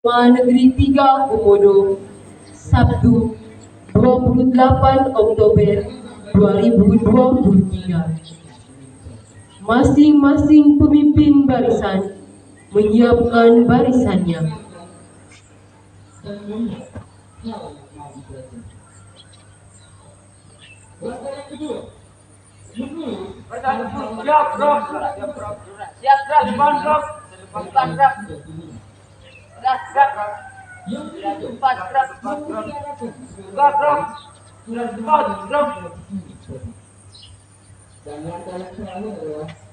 Negeri 3 Komodo, Sabtu 28 Oktober 2023. Masing-masing pemimpin barisan menyiapkan barisannya.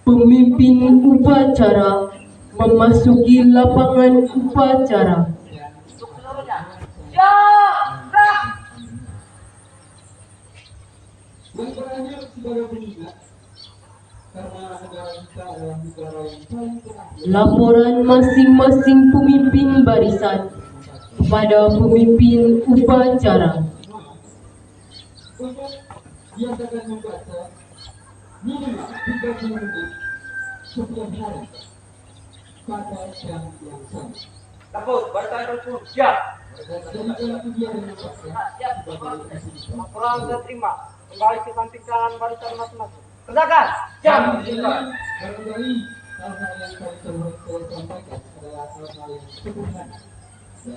Pemimpin upacara memasuki lapangan upacara. Laporan masing-masing pemimpin barisan kepada pemimpin upacara. Biasakan membaca minimal 30 menit setiap hari pada jam yang sama. Lapor, barisan terus siap. Dari jam 7 dengan Siap. Laporan saya terima. Kembali ke samping kanan barisan masing-masing. Kerjakan. Jam. Barangkali hal-hal yang saya sampaikan adalah hal-hal yang sederhana. Ya,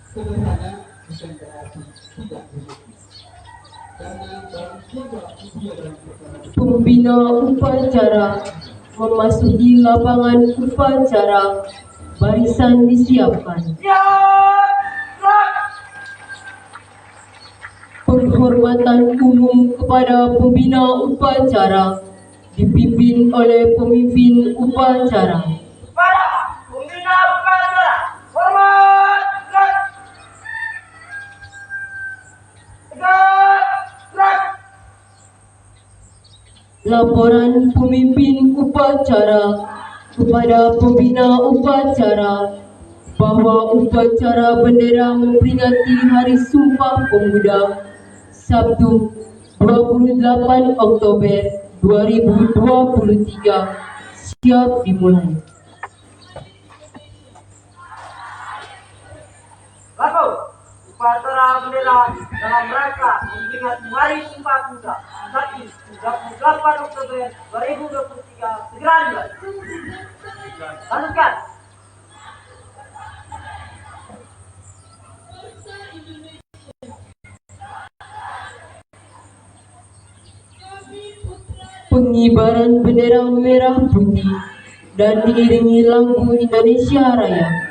sederhana bukan berarti tidak berarti. Pembina upacara memasuki lapangan upacara. Barisan disiapkan. Penghormatan umum kepada pembina upacara dipimpin oleh pemimpin upacara. Para pembina upacara, hormat. Laporan pemimpin upacara kepada pembina upacara bahwa upacara bendera memperingati Hari Sumpah Pemuda Sabtu 28 Oktober 2023 siap dimulai. Lalu, upacara bendera dalam rangka memperingati Hari Sumpah Pemuda Sabtu 28 Oktober 2023 segera dimulai. Lanjutkan. Pengibaran bendera merah putih dan diiringi lagu Indonesia Raya.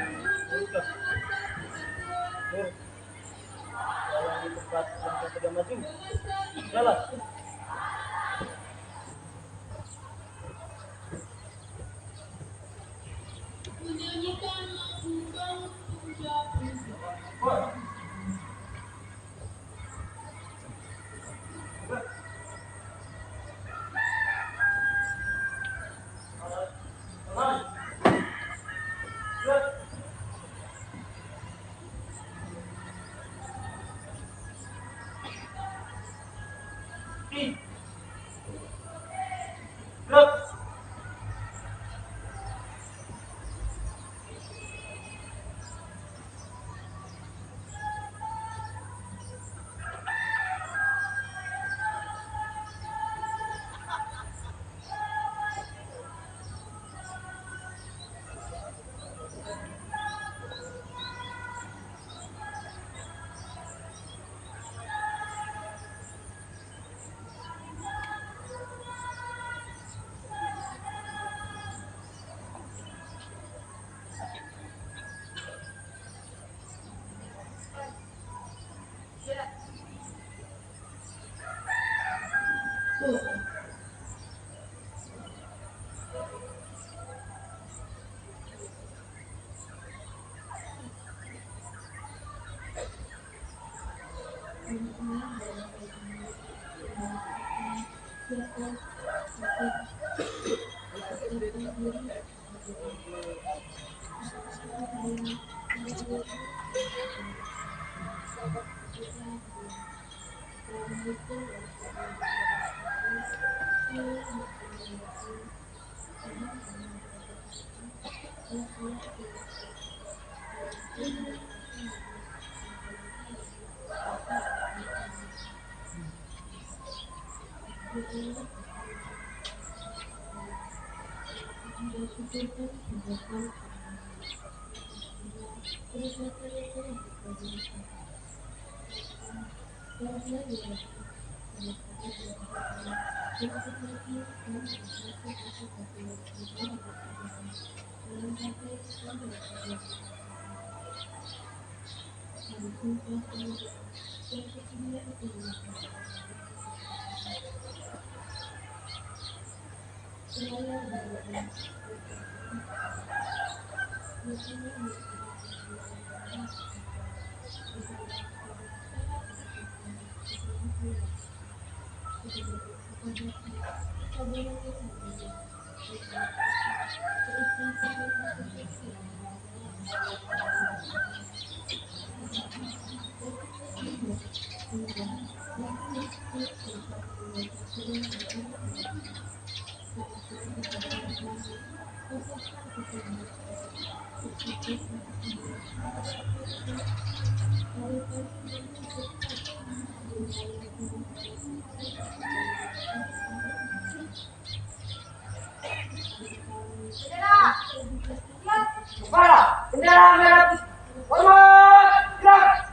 Para, bendera merah putih. Hormat, gerak.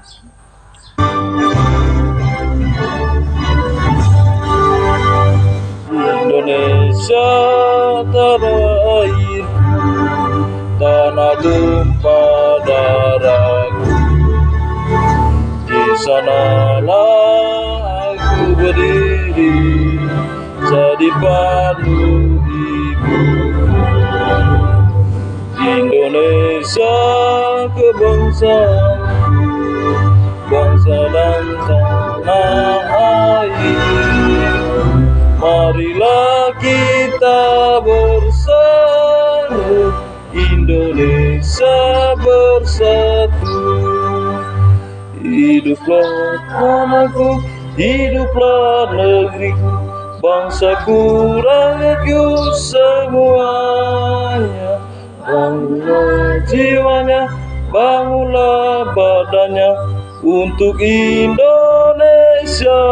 Indonesia tanah air, tanah tumpah darahku. Di sanalah aku berdiri, jadi pandu ibuku. Indonesia kebangsaanku, bangsa dan tanah air. Marilah kita bersatu, Indonesia bersatu. Hiduplah tanahku, hiduplah negeriku, bangsaku, rakyatku semuanya. Bangunlah jiwanya, bangunlah badannya untuk Indonesia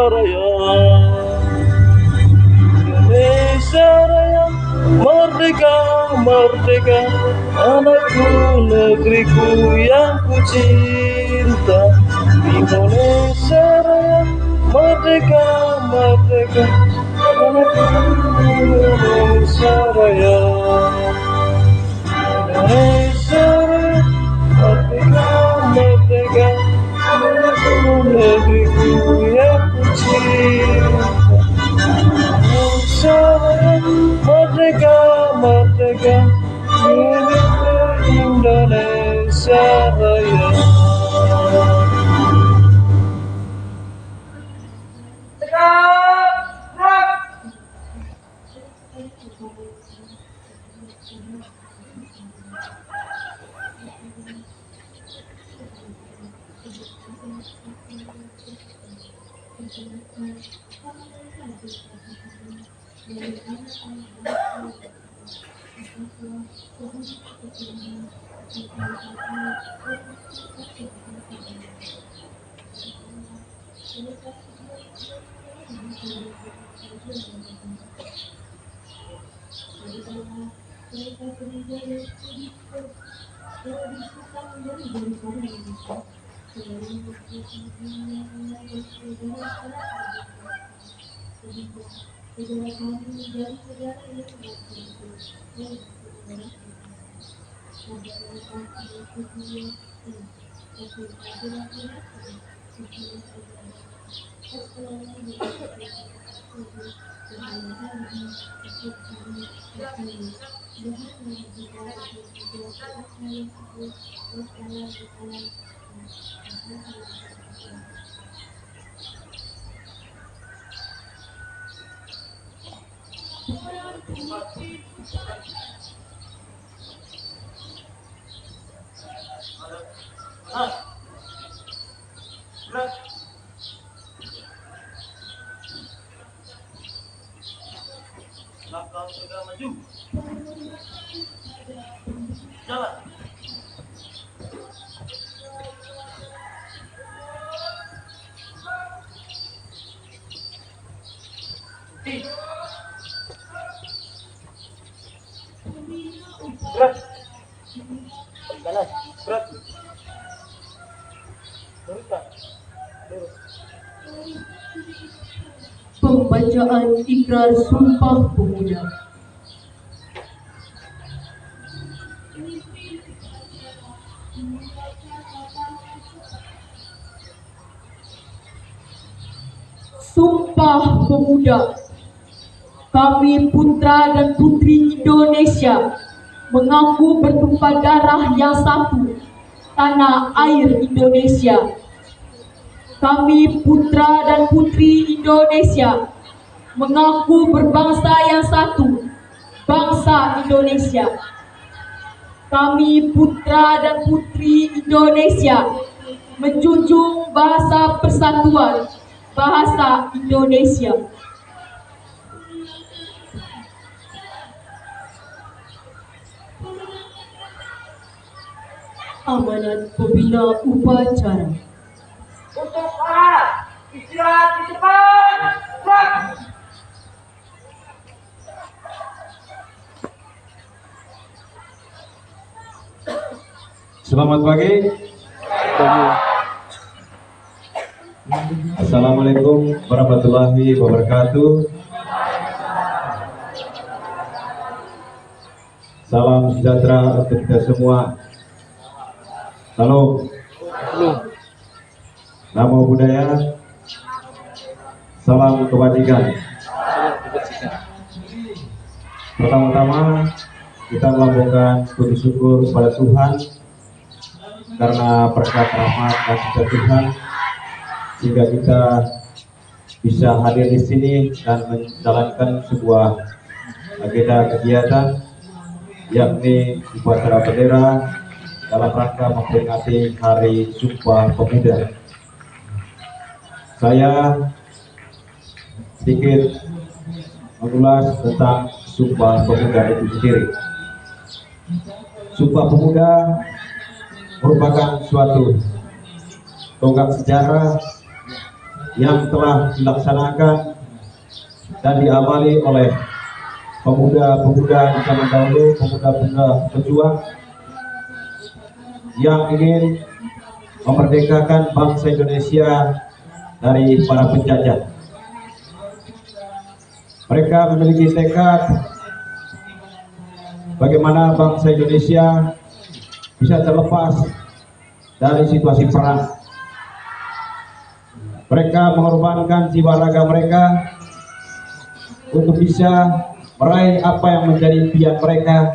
Raya. Indonesia Raya, merdeka, merdeka, anakku, negeriku yang ku cinta. Indonesia Raya, merdeka, merdeka, anakku, Indonesia Raya. Indonesia Raya, merdeka, merdeka, anakku, negeriku yang ku cinta. Merdeka, merdeka, milik Indonesia Raya. Tegak, gerak. Langkah tegak maju. Jalan. Berat. Berat. Pembacaan ikrar Sumpah Pemuda. Sumpah Pemuda. Kami putra dan putri Indonesia mengaku bertumpah darah yang satu, tanah air Indonesia. Kami putra dan putri Indonesia mengaku berbangsa yang satu, bangsa Indonesia. Kami putra dan putri Indonesia menjunjung bahasa persatuan, bahasa Indonesia. Amanat pembina upacara. Untuk para istirahat di depan. Gerak. Selamat pagi. Assalamualaikum warahmatullahi wabarakatuh. Salam sejahtera untuk kita semua. Salam. Namo Buddhaya. Salam kebajikan. Pertama-tama kita melambungkan puji syukur kepada Tuhan karena berkat rahmat dan sejahtera Tuhan sehingga kita bisa hadir di sini dan menjalankan sebuah agenda kegiatan yakni upacara bendera dalam rangka memperingati Hari Sumpah Pemuda. Saya sedikit mengulas tentang Sumpah Pemuda itu sendiri. Sumpah Pemuda merupakan suatu tonggak sejarah yang telah dilaksanakan dan diamali oleh pemuda-pemuda di zaman dahulu, pemuda-pemuda pejuang yang ingin memerdekakan bangsa Indonesia dari para penjajah. Mereka memiliki tekad bagaimana bangsa Indonesia bisa terlepas dari situasi perang. Mereka mengorbankan jiwa raga mereka untuk bisa meraih apa yang menjadi impian mereka,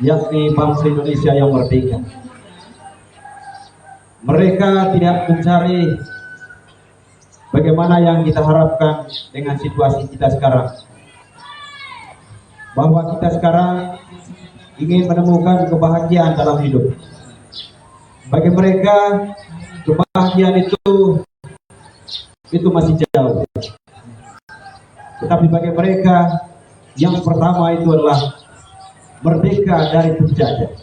yakni bangsa Indonesia yang merdeka. Mereka tidak mencari bagaimana yang kita harapkan dengan situasi kita sekarang, bahwa kita sekarang ingin menemukan kebahagiaan dalam hidup. Bagi mereka kebahagiaan itu masih jauh. Tetapi bagi mereka yang pertama itu adalah merdeka dari penjajah.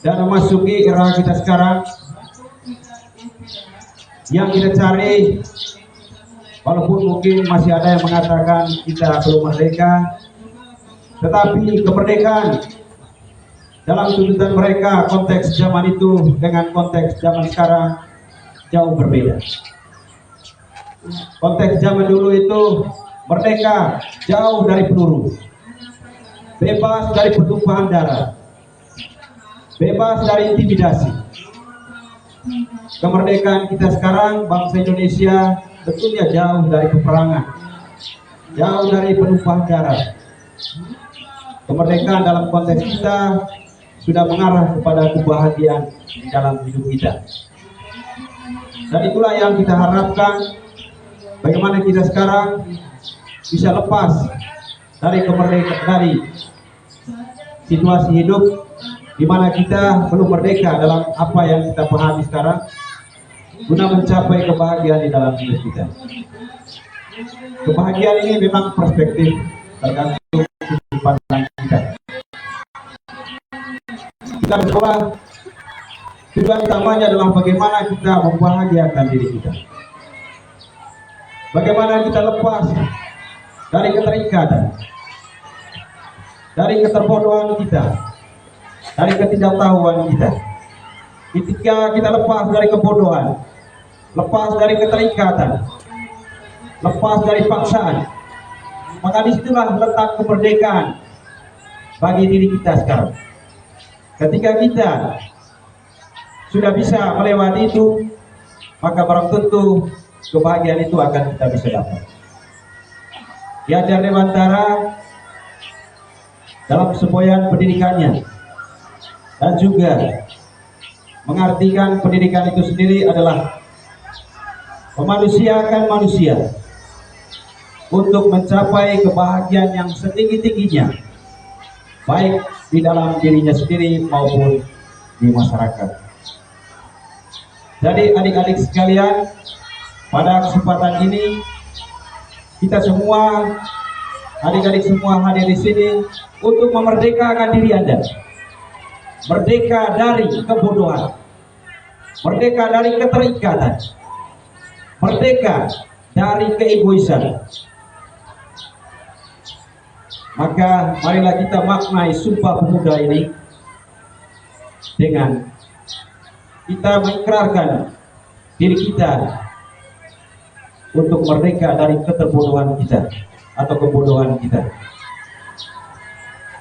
Dan memasuki era kita sekarang, yang kita cari, walaupun mungkin masih ada yang mengatakan kita belum merdeka, tetapi kemerdekaan dalam tuntutan mereka, konteks zaman itu dengan konteks zaman sekarang jauh berbeda. Konteks zaman dulu itu merdeka jauh dari peluru, bebas dari pertumpahan darah, bebas dari intimidasi. Kemerdekaan kita sekarang, bangsa Indonesia, tentunya jauh dari peperangan, jauh dari penumpahan darah. Kemerdekaan dalam konteks kita sudah mengarah kepada kebahagiaan di dalam hidup kita. Dan itulah yang kita harapkan, bagaimana kita sekarang bisa lepas dari kemerdekaan, dari situasi hidup di mana kita belum merdeka dalam apa yang kita pahami sekarang, guna mencapai kebahagiaan di dalam hidup kita. Kebahagiaan ini memang perspektif, tergantung sudut pandang kita. Kita berdoa, tujuan utamanya adalah bagaimana kita membahagiakan diri kita. Bagaimana kita lepas dari keterikatan, dari keterbodohan kita, dari ketidaktahuan kita. Ketika kita lepas dari kebodohan, lepas dari keterikatan, lepas dari paksaan, maka disitulah letak kemerdekaan bagi diri kita sekarang. Ketika kita sudah bisa melewati itu, maka barang tentu kebahagiaan itu akan kita bisa dapat. Ki Hajar Dewantara dalam semboyan pendidikannya dan juga mengartikan pendidikan itu sendiri adalah memanusiakan manusia untuk mencapai kebahagiaan yang setinggi-tingginya, baik di dalam dirinya sendiri maupun di masyarakat. Jadi adik-adik sekalian, pada kesempatan ini kita semua, adik-adik semua hadir di sini untuk memerdekakan diri Anda. Merdeka dari kebodohan, merdeka dari keterikatan, merdeka dari keegoisan. Maka marilah kita maknai Sumpah Pemuda ini dengan kita mengikrarkan diri kita untuk merdeka dari keterbodohan kita atau kebodohan kita.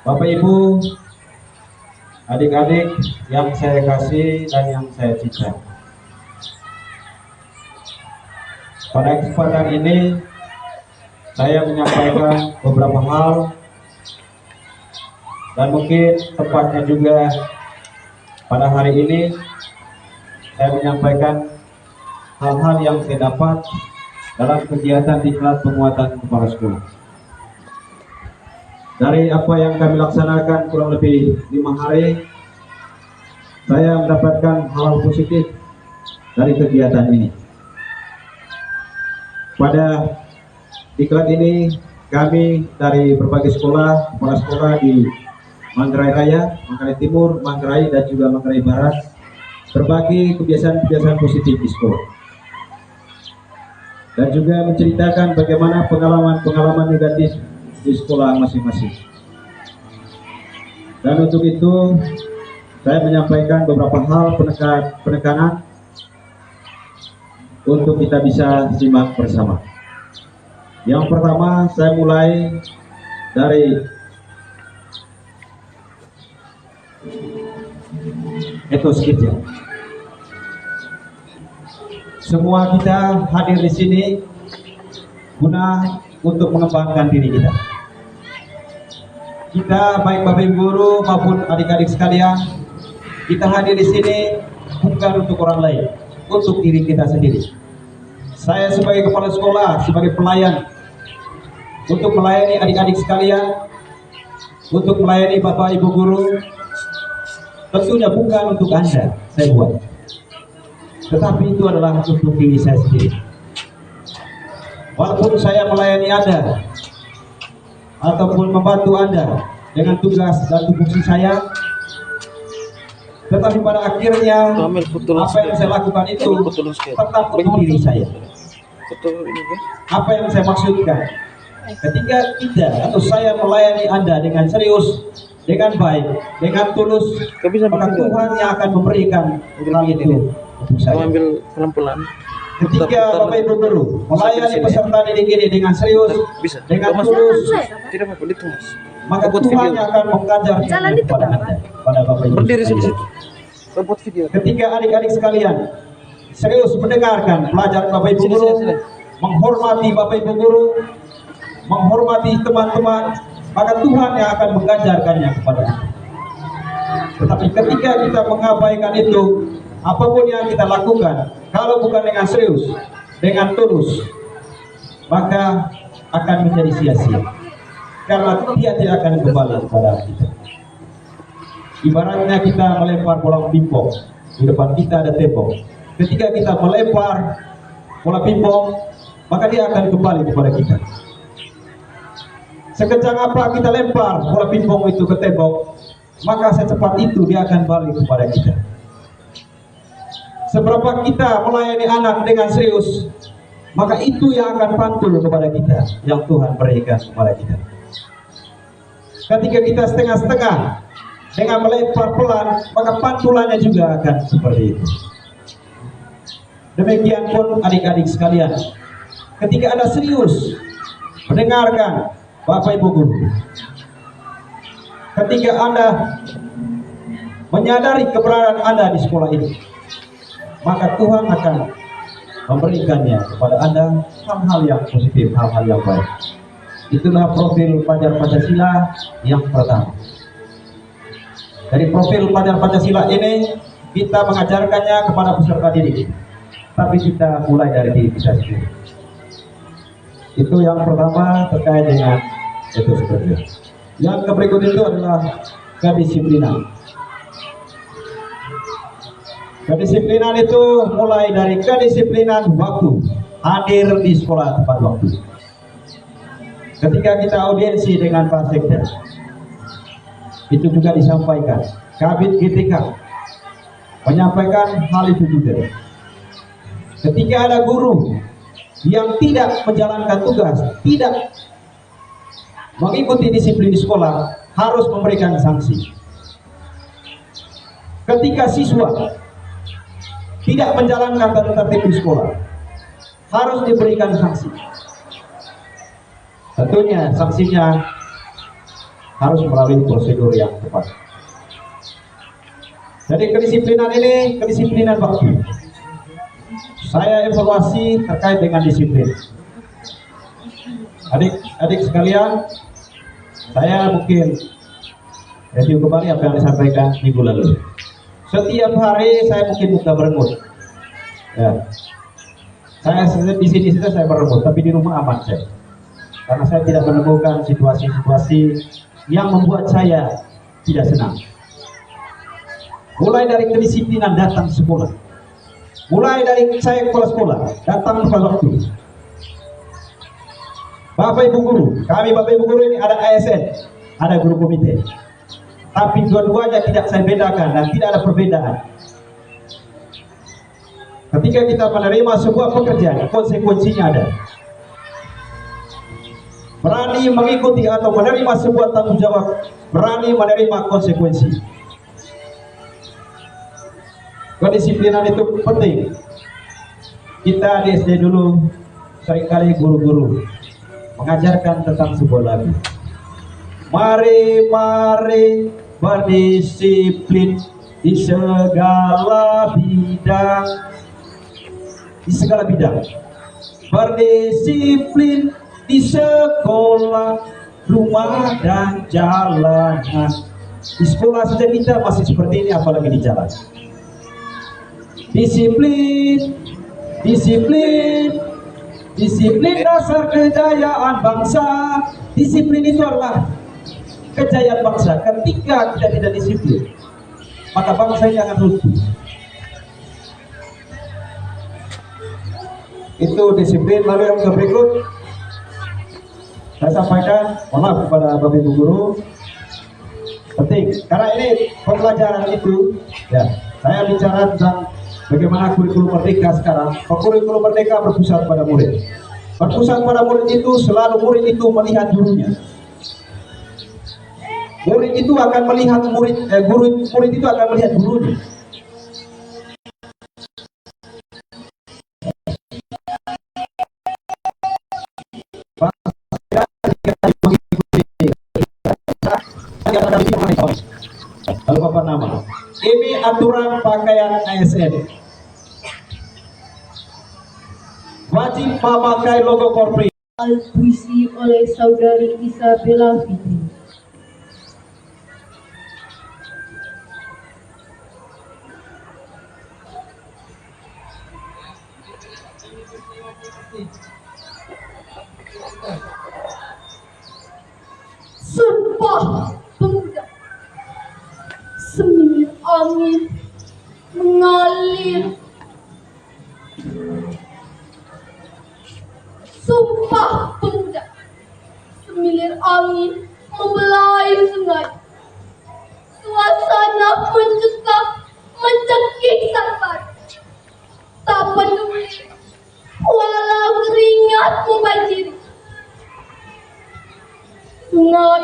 Bapak Ibu, adik-adik yang saya kasih dan yang saya cintai, pada kesempatan ini saya menyampaikan beberapa hal, dan mungkin tepatnya juga pada hari ini saya menyampaikan hal-hal yang saya dapat dalam kegiatan diklat penguatan kepala sekolah. Dari apa yang kami laksanakan kurang lebih 5 hari, saya mendapatkan hal positif dari kegiatan ini. Pada diklat ini kami dari berbagai sekolah, kepala sekolah di Manggarai Raya, Manggarai Timur, Manggarai dan juga Manggarai Barat berbagi kebiasaan-kebiasaan positif di sekolah, dan juga menceritakan bagaimana pengalaman-pengalaman negatif di sekolah masing-masing. Dan untuk itu saya menyampaikan beberapa hal penekanan untuk kita bisa simak bersama. Yang pertama, saya mulai dari etos kita. Semua kita hadir di sini guna untuk mengembangkan diri kita. Kita baik Bapak Ibu guru maupun adik-adik sekalian, kita hadir di sini bukan untuk orang lain, untuk diri kita sendiri. Saya sebagai kepala sekolah, sebagai pelayan, untuk melayani adik-adik sekalian, untuk melayani Bapak Ibu guru, tentunya bukan untuk Anda saya buat, tetapi itu adalah untuk diri saya sendiri. Walaupun saya melayani Anda ataupun membantu Anda dengan tugas dan tupoksi saya, tetapi pada akhirnya apa yang saya lakukan itu tetap untuk diri saya. Apa yang saya maksudkan, ketika kita atau saya melayani Anda dengan serius, dengan baik, dengan tulus, maka Tuhan yang akan memberikan hal itu untuk saya. Ketika Bapak Ibu guru melayani peserta didik ini dengan serius, dengan tulus, maka Tuhan yang akan mengajarkan kepada Anda, pada Bapak Ibu sekalian. Ketika adik-adik sekalian serius mendengarkan pelajaran Bapak Ibu guru, menghormati Bapak Ibu guru, menghormati teman-teman, maka Tuhan yang akan mengajarkannya kepada kita. Tetapi ketika kita mengabaikan itu, apapun yang kita lakukan, kalau bukan dengan serius, dengan tulus, maka akan menjadi sia-sia, karena dia tidak akan kembali kepada kita. Ibaratnya kita melempar bola pingpong, di depan kita ada tembok. Ketika kita melempar bola pingpong, maka dia akan kembali kepada kita. Sekencang apa kita lempar bola pingpong itu ke tembok, maka secepat itu dia akan balik kepada kita. Seberapa kita melayani anak dengan serius, maka itu yang akan pantul kepada kita, yang Tuhan berikan kepada kita. Ketika kita setengah-setengah, dengan melempar pelan, maka pantulannya juga akan seperti itu. Demikian pun adik-adik sekalian, ketika Anda serius mendengarkan Bapak Ibu guru, ketika Anda menyadari keberadaan Anda di sekolah ini, maka Tuhan akan memberikannya kepada Anda hal-hal yang positif, hal-hal yang baik. Itulah profil pelajar Pancasila yang pertama. Dari profil pelajar Pancasila ini, kita mengajarkannya kepada peserta didik, tapi kita mulai dari diri kita sendiri. Itu yang pertama terkait dengan etos kerja. Yang berikut itu adalah kedisiplinan. Kedisiplinan itu mulai dari kedisiplinan waktu, hadir di sekolah tepat waktu. Ketika kita audiensi dengan Pak Sekda, itu juga disampaikan. Kabid GTK menyampaikan hal itu juga. Ketika ada guru yang tidak menjalankan tugas, tidak mengikuti disiplin di sekolah, harus memberikan sanksi. Ketika siswa tidak menjalankan tata tertib di sekolah, harus diberikan sanksi. Tentunya sanksinya harus melalui prosedur yang tepat. Jadi kedisiplinan ini, kedisiplinan waktu. Saya evaluasi terkait dengan disiplin. Adik-adik sekalian, saya mungkin review kembali apa yang disampaikan minggu lalu. Setiap hari saya mungkin buka berengut. Ya. Saya di sini saya berengut, tapi di rumah aman saya. Karena saya tidak menemukan situasi-situasi yang membuat saya tidak senang. Mulai dari kedisiplinan datang sekolah. Mulai dari saya kepala sekolah, datang tepat waktu. Bapak Ibu guru, kami Bapak Ibu guru ini ada ASN, ada guru komite. Tapi dua-duanya tidak saya bedakan dan tidak ada perbedaan. Ketika kita menerima sebuah pekerjaan, konsekuensinya ada. Berani mengikuti atau menerima sebuah tanggung jawab, berani menerima konsekuensi. Kedisiplinan itu penting. Kita di SD dulu seringkali guru-guru mengajarkan tentang sebuah lagu. Mari berdisiplin di segala bidang. Di segala bidang. Berdisiplin di sekolah, rumah dan jalanan. Di sekolah saja kita masih seperti ini, apalagi di jalan. Disiplin, disiplin, disiplin dasar kejayaan bangsa. Disiplin itu adalah kejayaan bangsa. Ketika kita tidak disiplin, maka bangsa ini akan runtuh. Itu disiplin. Lalu yang berikut saya sampaikan, mohon maaf kepada Bapak Ibu guru, penting karena ini pembelajaran itu ya. Saya bicara tentang bagaimana kurikulum merdeka sekarang. Kurikulum merdeka berpusat pada murid. Berpusat pada murid itu selalu murid itu melihat gurunya. Murid itu akan melihat murid itu akan melihat gurunya. Lalu apa nama? Ini aturan pakaian ASN. Wajib memakai logo korpri. Puisi oleh Saudari Isabella Fitri. Sumpah pemuda, semilir angin mengalir. Sumpah pemuda, semilir angin membelai sungai. Suasana mencekam, mencekik sabar. Tak peduli, walau keringat membanjiri. Sungai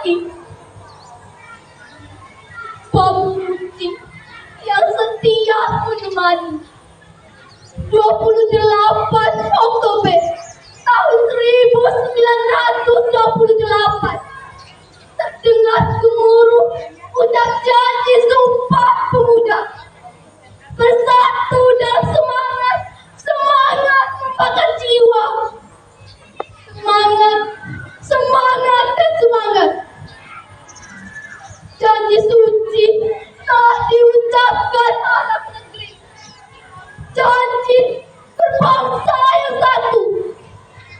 laki-laki pemuji yang setia menemani. 28 Oktober tahun 1928 terdengar gemuruh ucap janji Sumpah Pemuda. Bersatu dalam semangat membakar jiwa. Semangat. Janji suci telah diucapkan anak negeri. Janji berbangsa yang satu.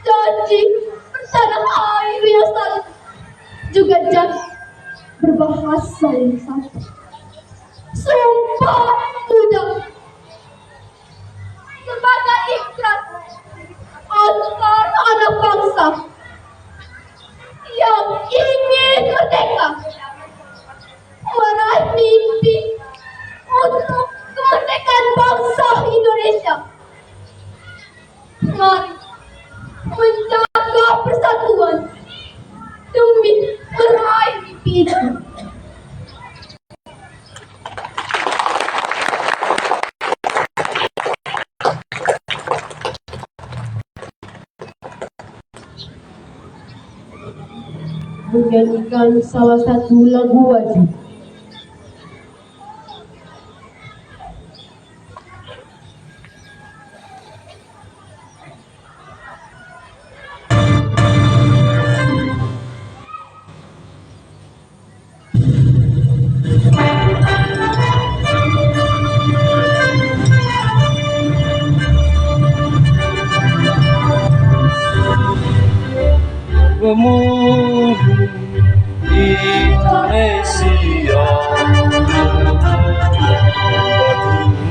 Janji bertanah air yang satu. Juga janji berbahasa yang satu. Sumpah Pemuda sebagai ikrar antar anak bangsa yang ingin merdeka, meraih mimpi untuk kemerdekaan bangsa Indonesia. Mari menjaga persatuan demi meraih mimpi itu. Menyanyikan salah satu lagu wajib. Indonesia,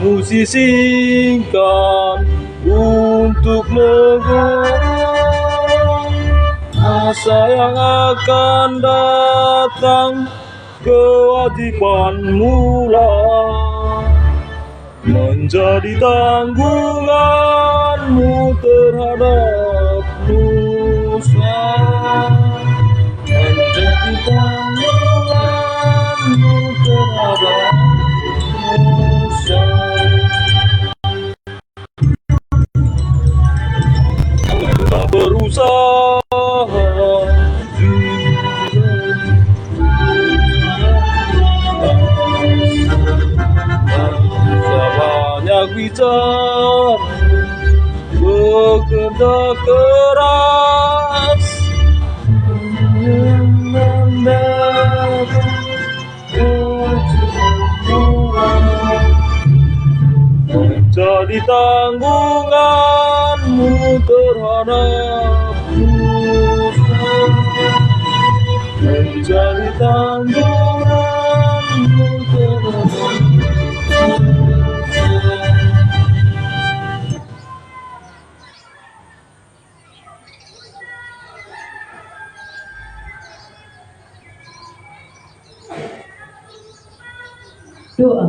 musisikan untuk negara, masa yang akan datang, kewajiban mula menjadi tanggunganmu terhadap nusa. Menjadi tanggunganmu terhadap nusa. Kita berusaha banyak bicara, bekerja keras, menjadi tanggunganmu terhadap nusa. Menjadi tanggunganmu terhadap nusa. Doa.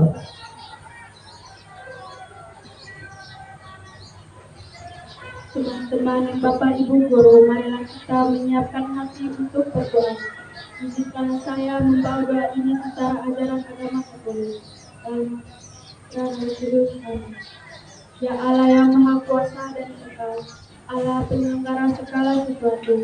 Teman-teman, Bapak Ibu Guru, marilah kita menyiapkan hati untuk berdoa. Izinkan saya membawa doa ini secara ajaran agama Katolik. Dan Kudus Amin. Ya Allah yang Maha Kuasa dan Kekal, Allah penyelenggara segala sesuatu,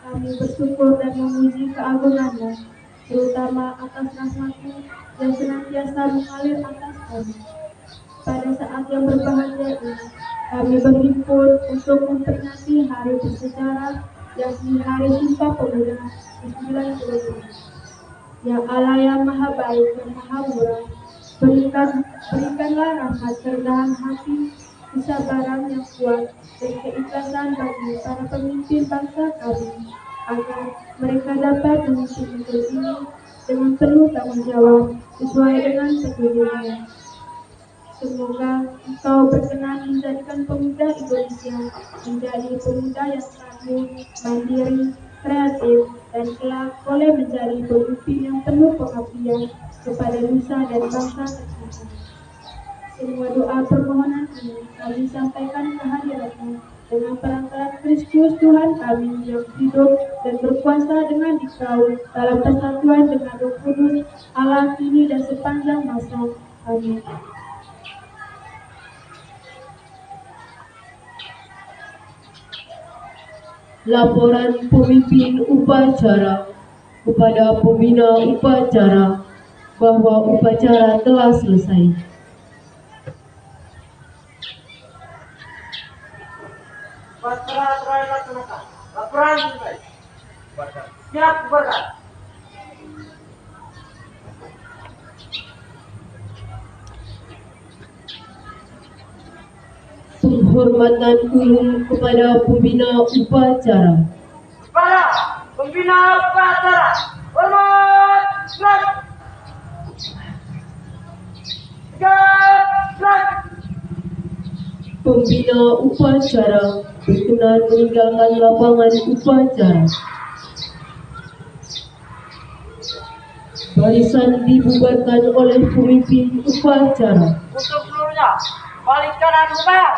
kami bersyukur dan memuji keagungan-Mu, terutama atas rahmat-Mu yang senantiasa mengalir atas kami. Pada saat yang berbahagia ini, kami berhimpun untuk memperingati hari bersejarah, yakni Hari Sumpah Pemuda ke-9 Ya Allah yang Maha Baik dan Maha Murah, berikanlah rahmat kerendahan hati, kesabaran yang kuat, dan keikhlasan bagi para pemimpin bangsa kami, agar mereka dapat memimpin negeri ini dengan penuh tanggung jawab sesuai dengan petunjuknya. Semoga Engkau berkenan menjadikan pemuda Indonesia menjadi pemuda yang tangguh, mandiri, kreatif, dan kelak boleh menjadi pemimpin yang penuh pengabdian kepada nusa dan bangsa tercinta. Semua doa permohonan ini kami sampaikan ke hadirat-Mu dengan perantara Kristus Tuhan kami yang hidup dan berkuasa dengan Dikau dalam persatuan dengan Roh Kudus Allah kini dan sepanjang masa. Amin. Laporan pemimpin upacara kepada pembina upacara bahwa upacara telah selesai. Upacara telah dilaksanakan. Laporan selesai. Siap bubarkan. Penghormatan umum kepada pembina upacara. Para pembina upacara, hormat selamat. Tegak. Pembina upacara berkenan meninggalkan lapangan upacara. Barisan dibubarkan oleh pemimpin upacara. Untuk seluruhnya, balik kanan berbayar.